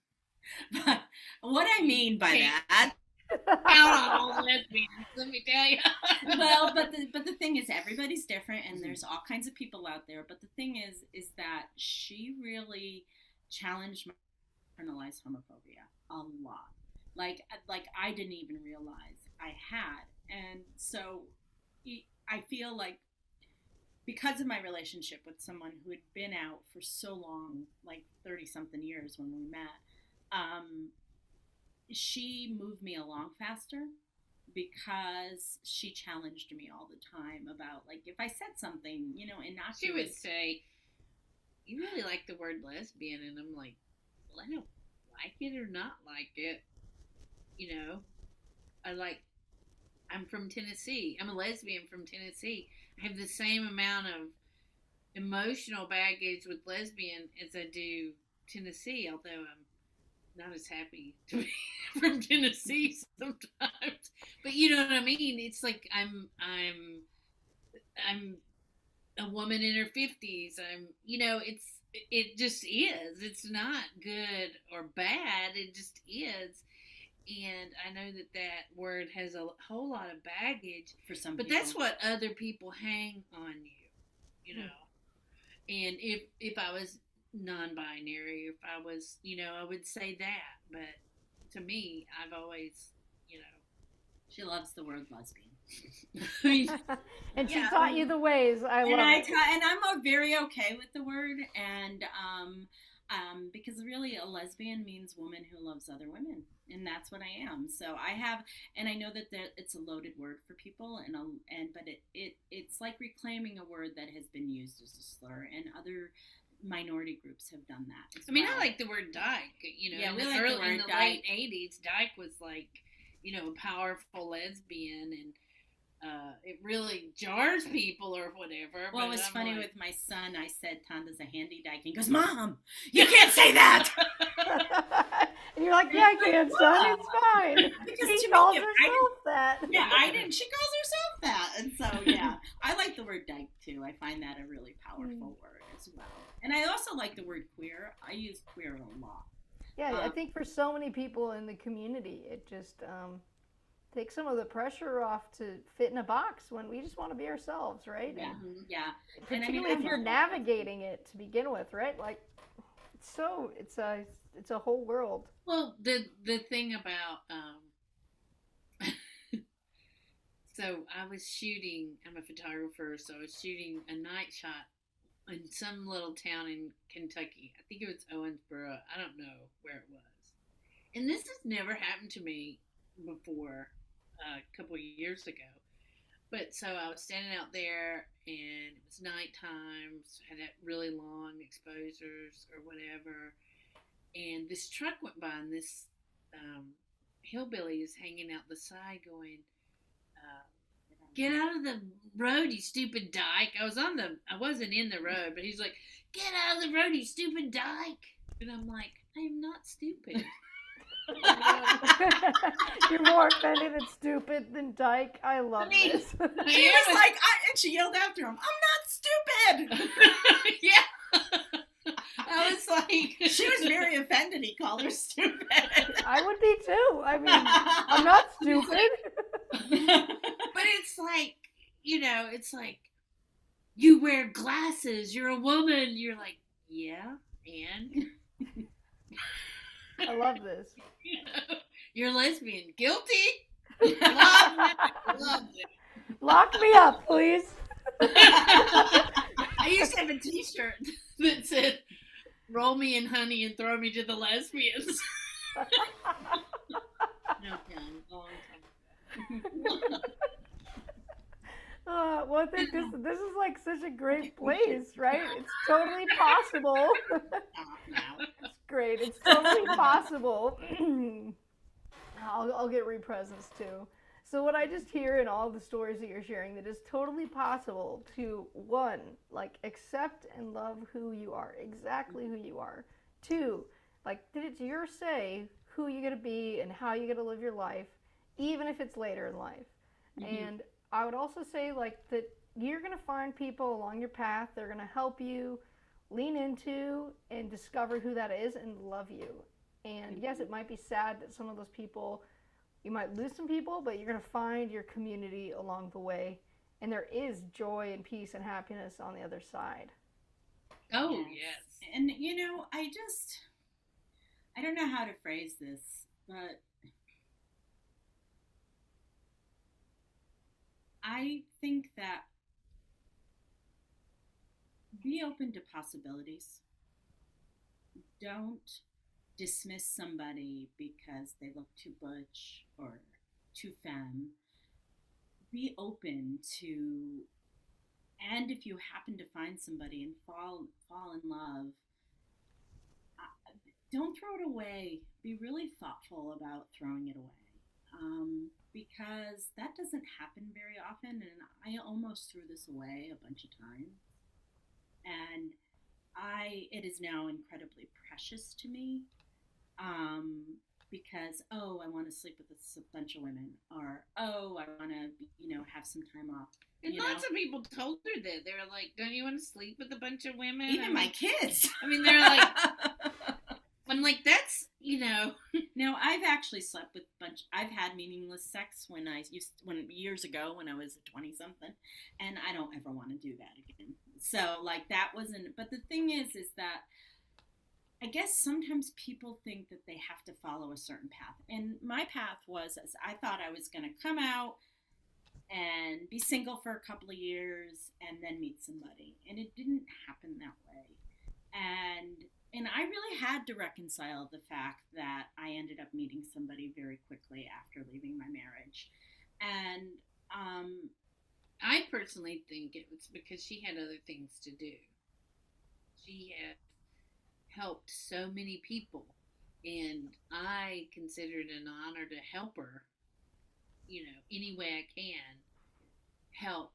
But what I mean by that, count on all lesbians, let me tell you. Well, but the thing is, everybody's different, and there's all kinds of people out there. But the thing is that she really challenged my internalized homophobia a lot. Like I didn't even realize I had, and so I feel like because of my relationship with someone who had been out for so long, like 30-something years when we met, she moved me along faster because she challenged me all the time about, like, if I said something, innocuous. She would say, you really like the word lesbian, and I'm like, well, I don't like it or not like it. You know, I like. I'm from Tennessee. I'm a lesbian from Tennessee. I have the same amount of emotional baggage with lesbian as I do Tennessee, although I'm not as happy to be from Tennessee sometimes. But you know what I mean? It's like I'm a woman in her 50s. It just is. It's not good or bad. It just is. And I know that that word has a whole lot of baggage For some but people. that's what other people hang on you know. And if I was non-binary, if I was, I would say that. But to me, I've always, She loves the word lesbian. I mean, And she Yeah, taught you the ways. I love it. And I'm very okay with the word, and because really a lesbian means woman who loves other women, and that's what I am. So I have, and I know that it's a loaded word for people, but it's like reclaiming a word that has been used as a slur, and other minority groups have done that. I mean, I like the word dyke. Yeah, in we the, like the word in the dyke. late '80s, dyke was like, a powerful lesbian, and it really jars people or whatever. Well, it was I'm funny like, with my son. I said Tonda's a handy dyke, and he goes, "Mom, you can't say that." And you're like, yeah, I can, son. It's fine. Because She to calls me, herself that. Yeah, I didn't. She calls herself that, and so yeah, I like the word dyke too. I find that a really powerful word as well. And I also like the word queer. I use queer a lot. Yeah, I think for so many people in the community, it just takes some of the pressure off to fit in a box when we just want to be ourselves, right? Yeah, And yeah. particularly if you're navigating it to begin with, right? Like, it's a whole world. well, the thing about so I was shooting. I'm a photographer, so I was shooting a night shot in some little town in Kentucky. I think it was Owensboro. I don't know where it was. And this has never happened to me before a couple of years ago. But so I was standing out there and it was nighttime, so I had that really long exposures or whatever. And this truck went by and this hillbilly is hanging out the side going, get out of the road, you stupid dyke. I wasn't in the road, but he's like, get out of the road, you stupid dyke. And I'm like, I am not stupid. You're more offended and stupid than dyke. I love this. She was like, and she yelled after him, "I'm not stupid." Yeah. I was like, she was very offended. He called her stupid. I would be too. I mean, I'm not stupid. But it's like, it's like, you wear glasses, you're a woman. You're like, yeah, and I love this. You're lesbian. Guilty? Love it. Lock me up, please. I used to have a t-shirt that said, roll me in honey and throw me to the lesbians. No time, long time. Well, I think this is like such a great place, right? It's totally possible. It's great. It's totally possible. I'll get re-presents too. So what I just hear in all the stories that you're sharing, that it's totally possible to, one, like accept and love who you are, exactly who you are. Two, like that it's your say who you're going to be and how you're going to live your life, even if it's later in life. Mm-hmm. And I would also say like that you're going to find people along your path that are going to help you lean into and discover who that is and love you. And yes, it might be sad that some of those people, you might lose some people, but you're going to find your community along the way. And there is joy and peace and happiness on the other side. Oh, yes. And, I don't know how to phrase this, but I think that be open to possibilities. Don't dismiss somebody because they look too butch or too femme. Be open to And if you happen to find somebody and fall in love, don't throw it away. Be really thoughtful about throwing it away. Because that doesn't happen very often, and I almost threw this away a bunch of times. And it is now incredibly precious to me, because, I want to sleep with a bunch of women, or, I want to, have some time off. And lots of people told her that. They were like, don't you want to sleep with a bunch of women? Even my kids. I mean, they're like, I'm like, that's, Now, I've actually slept with I've had meaningless sex years ago when I was 20-something, and I don't ever want to do that again. So, like, that wasn't, but the thing is that I guess sometimes people think that they have to follow a certain path. And my path was, I thought I was going to come out and be single for a couple of years and then meet somebody. And it didn't happen that way. And I really had to reconcile the fact that I ended up meeting somebody very quickly after leaving my marriage. And I personally think it was because she had other things to do. She had helped so many people, and I consider it an honor to help her, any way I can help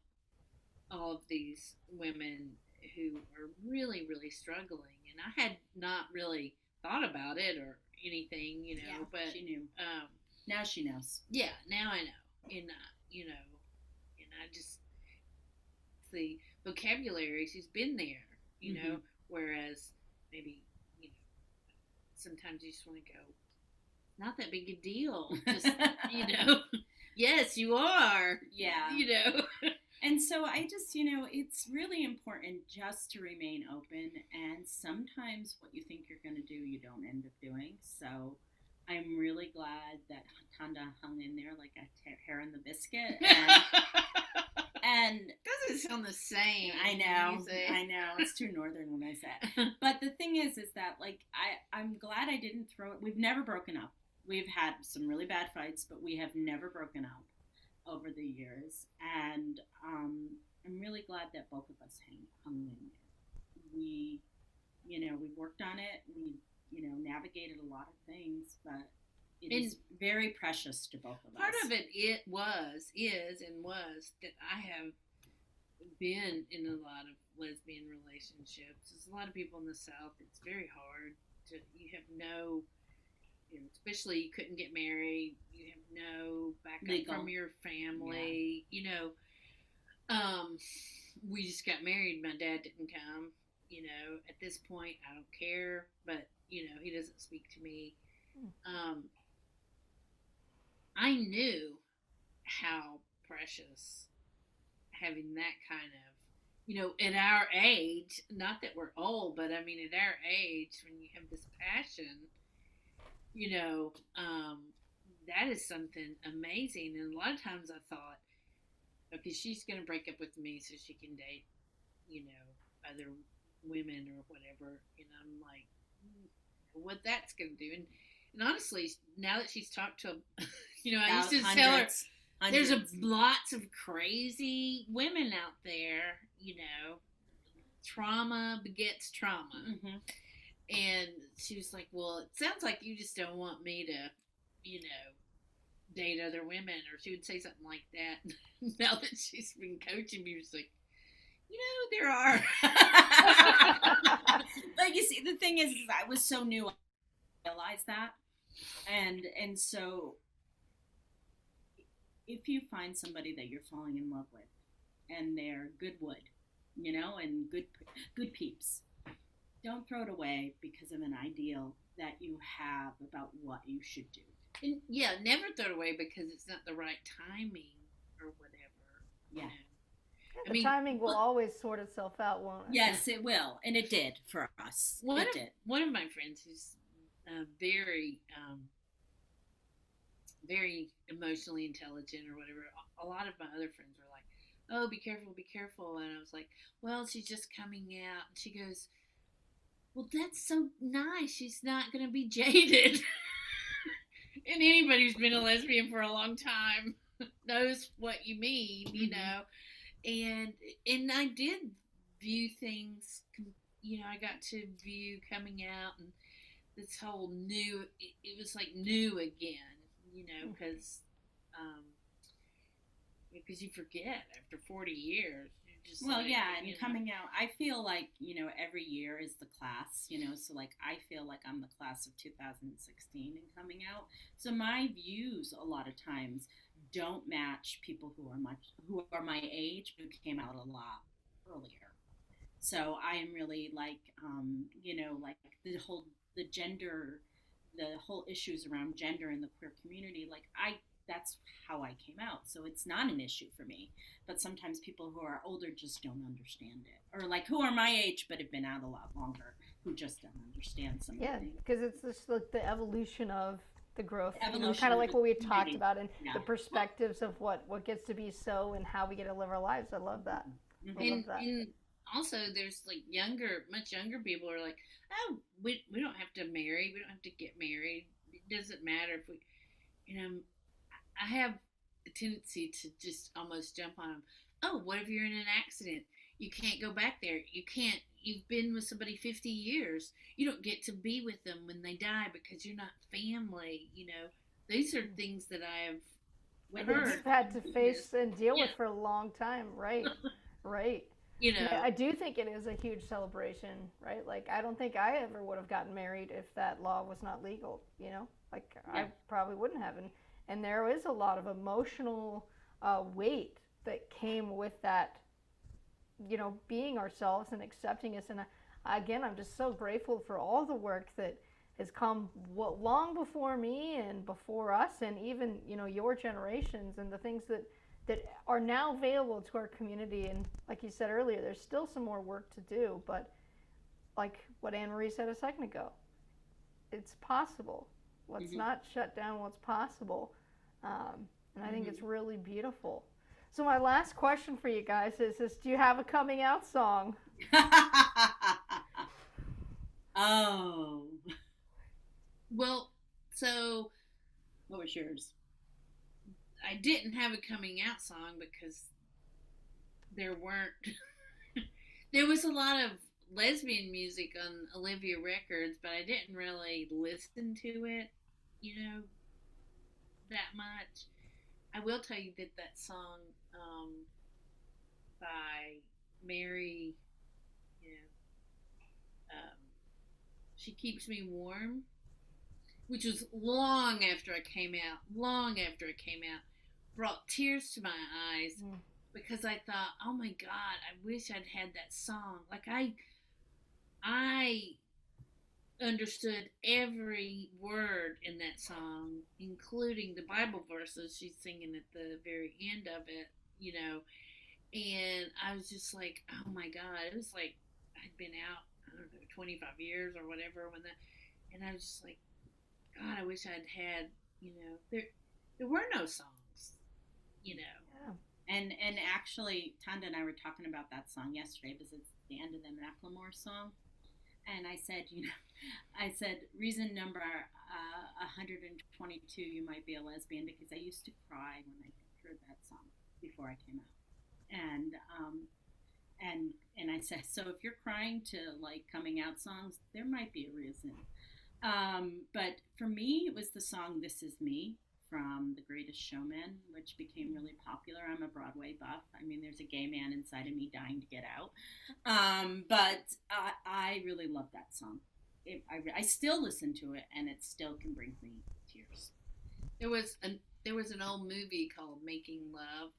all of these women who are really, really struggling. And I had not really thought about it or anything, but she knew. Now she knows. Yeah, now I know. And, and I just, the vocabulary, she's been there, whereas maybe, sometimes you just want to go, not that big a deal. Just, yes, you are. Yeah. And so I just, it's really important just to remain open. And sometimes what you think you're going to do, you don't end up doing. So I'm really glad that Tonda hung in there like a hair in the biscuit. And doesn't sound the same. I know. It's too northern when I say it. But the thing is that, like, I'm glad I didn't throw it. We've never broken up. We've had some really bad fights, but we have never broken up over the years. And I'm really glad that both of us hung in there. We worked on it. We, navigated a lot of things, but it is very precious to both of us. Part of it is that I have been in a lot of lesbian relationships. There's a lot of people in the South. It's very hard you have no, especially you couldn't get married. You have no backup from your family. Yeah. We just got married. My dad didn't come. At this point, I don't care, but he doesn't speak to me. I knew how precious having that kind of, at our age, not that we're old, but I mean, at our age, when you have this passion, that is something amazing. And a lot of times I thought, okay, she's going to break up with me so she can date, other women or whatever. And I'm like, what that's going to do. And honestly, now that she's talked to, I used to tell her, there's lots of crazy women out there, trauma begets trauma. Mm-hmm. And she was like, well, it sounds like you just don't want me to, date other women. Or she would say something like that. Now that she's been coaching me, she's like, there are. But you see, the thing is I was so new, I realized that. And so if you find somebody that you're falling in love with and they're good wood, and good peeps, don't throw it away because of an ideal that you have about what you should do. And yeah, never throw it away because it's not the right timing or whatever. Yeah. The timing will always sort itself out, won't it? Yes, it will. And it did for us. One of my friends who's very, very emotionally intelligent or whatever, a lot of my other friends were like, oh, be careful. And I was like, well, she's just coming out. And she goes, well, that's so nice. She's not going to be jaded. And anybody who's been a lesbian for a long time knows what you mean, and I did view things. I got to view coming out and this whole new. It was like new again, because you forget after 40 years. You're just Well, like, yeah, and coming out, I feel like, every year is the class, so like I feel like I'm the class of 2016 and coming out. So my views a lot of times don't match people who are my age who came out a lot earlier. So I am really like, like the gender, the whole issues around gender in the queer community. Like that's how I came out. So it's not an issue for me. But sometimes people who are older just don't understand it, or like who are my age but have been out a lot longer, who just don't understand some of the things. because it's just like the evolution of the growth, Evolution kind of of like the what we talked community. about, and Yeah. the perspectives of what gets to be so and how we get to live our lives. I love that. Mhm. I love that. And also, there's like much younger people are like, oh, we don't have to marry, we don't have to get married. It doesn't matter if we, I have a tendency to just almost jump on them. Oh, what if you're in an accident? You can't go back there. You can't. You've been with somebody 50 years. You don't get to be with them when they die because you're not family. These are things that I have That heard. you've had to face and deal with Yeah. for a long time, right? Right. I do think it is a huge celebration, right? Like, I don't think I ever would have gotten married if that law was not legal, Like, Yeah. I probably wouldn't have. And there is a lot of emotional weight that came with that, being ourselves and accepting us. And again, I'm just so grateful for all the work that has come long before me and before us, and even, your generations, and the things that are now available to our community. And like you said earlier, there's still some more work to do, but like what Anne Marie said a second ago, it's possible. Let's not shut down what's possible. And I think it's really beautiful. So my last question for you guys is do you have a coming out song? Oh, Well, so what was yours? I didn't have a coming out song because there weren't. There was a lot of lesbian music on Olivia Records, but I didn't really listen to it, that much. I will tell you that song by Mary, you know, She Keeps Me Warm, which was long after I came out, brought tears to my eyes because I thought, oh my God, I wish I'd had that song. Like I understood every word in that song, including the Bible verses she's singing at the very end of it, and I was just like, oh my God, it was like I'd been out, I don't know, 25 years or whatever when that, and I was just like, God, I wish I'd had, there were no songs, Yeah. And actually, Tonda and I were talking about that song yesterday because it's the end of the Macklemore song. And I said, reason number 122, you might be a lesbian, because I used to cry when I heard that song before I came out. And I said, so if you're crying to like coming out songs, there might be a reason. But for me, it was the song "This Is Me" from The Greatest Showman, which became really popular. I'm a Broadway buff. I mean, there's a gay man inside of me dying to get out. But I really love that song. I still listen to it, and it still can bring me tears. There was an old movie called Making Love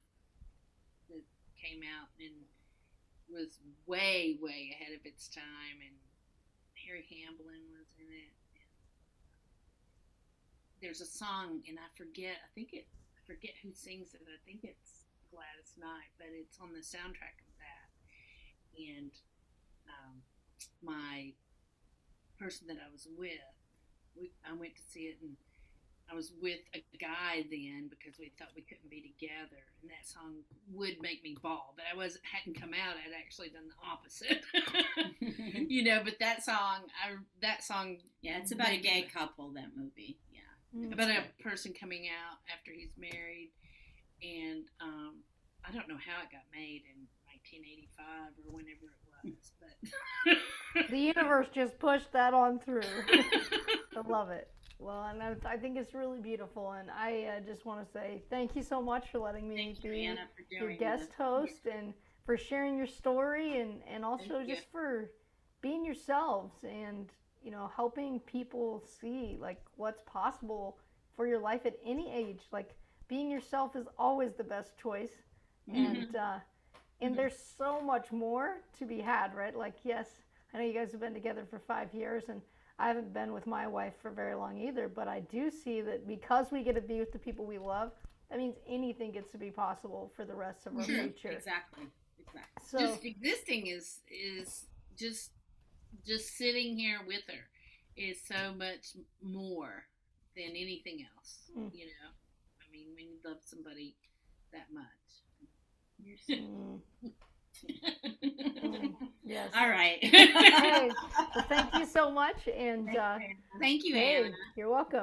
that came out and was way ahead of its time, and Harry Hamlin was in it. There's a song, and I forget who sings it. I think it's Gladys Knight, but it's on the soundtrack of that. And my person that I was with, I went to see it, and I was with a guy then because we thought we couldn't be together, and that song would make me bawl. But I hadn't come out; I'd actually done the opposite, But that song, yeah, it's about a gay couple. That movie, yeah, about a person coming out after he's married, and I don't know how it got made in 1985 or whenever it was, but The universe just pushed that on through. I love it. Well, and I think it's really beautiful, and I just want to say thank you so much for letting me thank you, be Anna, for your doing guest host and for sharing your story and also Thank you. just for being yourselves and you know helping people see like what's possible for your life at any age. Like being yourself is always the best choice, and there's so much more to be had, right? Like yes, I know you guys have been together for 5 years and I haven't been with my wife for very long either, but I do see that because we get to be with the people we love, that means anything gets to be possible for the rest of our future. Exactly. So, Just existing is just sitting here with her is so much more than anything else. You know, I mean, when you love somebody that much. yes. All right. Hey, well, thank you so much, and Thank you, hey, Anna. you're welcome.